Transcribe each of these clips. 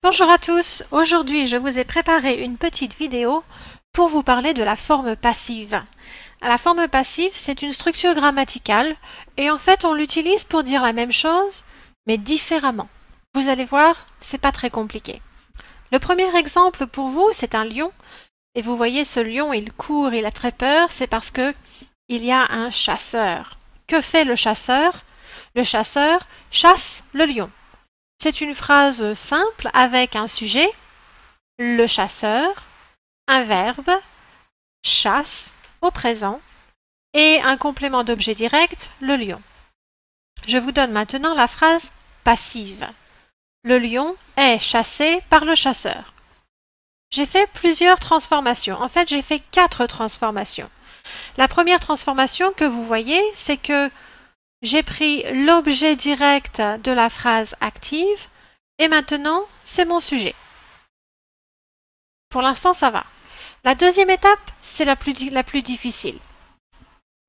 Bonjour à tous, aujourd'hui je vous ai préparé une petite vidéo pour vous parler de la forme passive. La forme passive, c'est une structure grammaticale et en fait on l'utilise pour dire la même chose mais différemment. Vous allez voir, c'est pas très compliqué. Le premier exemple pour vous, c'est un lion et vous voyez ce lion, il court, il a très peur, c'est parce que il y a un chasseur. Que fait le chasseur? Le chasseur chasse le lion. C'est une phrase simple avec un sujet, le chasseur, un verbe, chasse au présent, et un complément d'objet direct, le lion. Je vous donne maintenant la phrase passive. Le lion est chassé par le chasseur. J'ai fait plusieurs transformations. En fait, j'ai fait 4 transformations. La première transformation que vous voyez, c'est que j'ai pris l'objet direct de la phrase active et maintenant, c'est mon sujet. Pour l'instant, ça va. La deuxième étape, c'est la plus difficile.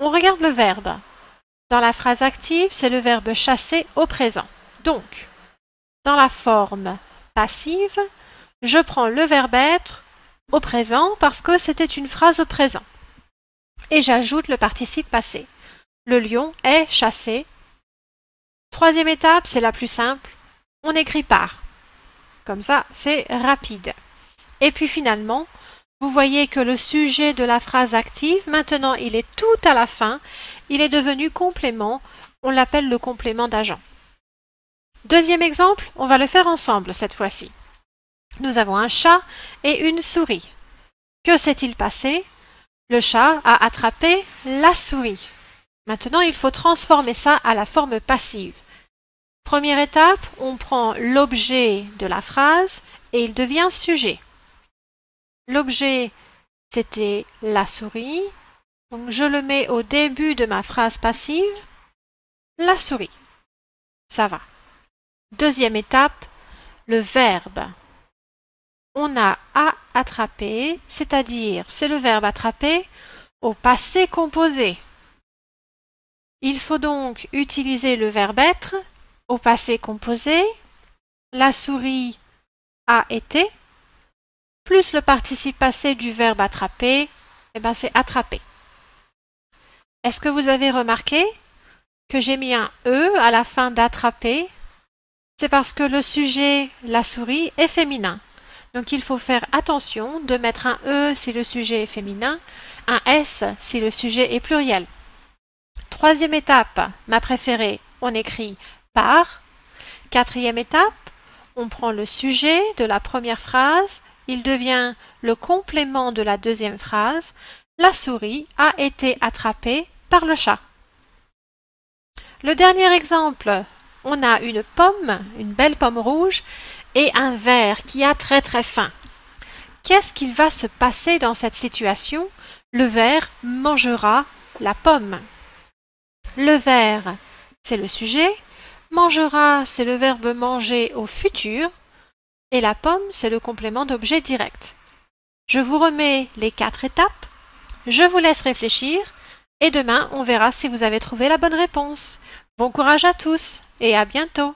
On regarde le verbe. Dans la phrase active, c'est le verbe chasser au présent. Donc, dans la forme passive, je prends le verbe être au présent parce que c'était une phrase au présent. Et j'ajoute le participe passé. Le lion est chassé. Troisième étape, c'est la plus simple. On écrit par. Comme ça, c'est rapide. Et puis finalement, vous voyez que le sujet de la phrase active, maintenant il est tout à la fin, il est devenu complément, on l'appelle le complément d'agent. Deuxième exemple, on va le faire ensemble cette fois-ci. Nous avons un chat et une souris. Que s'est-il passé? Le chat a attrapé la souris. Maintenant, il faut transformer ça à la forme passive. Première étape, on prend l'objet de la phrase et il devient sujet. L'objet, c'était la souris. Donc, je le mets au début de ma phrase passive. La souris. Ça va. Deuxième étape, le verbe. On a à attraper, c'est-à-dire, c'est le verbe attraper au passé composé. Il faut donc utiliser le verbe être au passé composé. La souris a été. Plus le participe passé du verbe attraper, c'est attraper. Est-ce que vous avez remarqué que j'ai mis un E à la fin d'attraper? C'est parce que le sujet, la souris, est féminin. Donc il faut faire attention de mettre un E si le sujet est féminin, un S si le sujet est pluriel. Troisième étape, ma préférée, on écrit par. Quatrième étape, on prend le sujet de la première phrase, il devient le complément de la deuxième phrase. La souris a été attrapée par le chat. Le dernier exemple, on a une pomme, une belle pomme rouge, et un verre qui a très très faim. Qu'est-ce qu'il va se passer dans cette situation? Le verre mangera la pomme. Le verre, c'est le sujet. Mangera, c'est le verbe manger au futur. Et la pomme, c'est le complément d'objet direct. Je vous remets les 4 étapes. Je vous laisse réfléchir. Et demain, on verra si vous avez trouvé la bonne réponse. Bon courage à tous et à bientôt!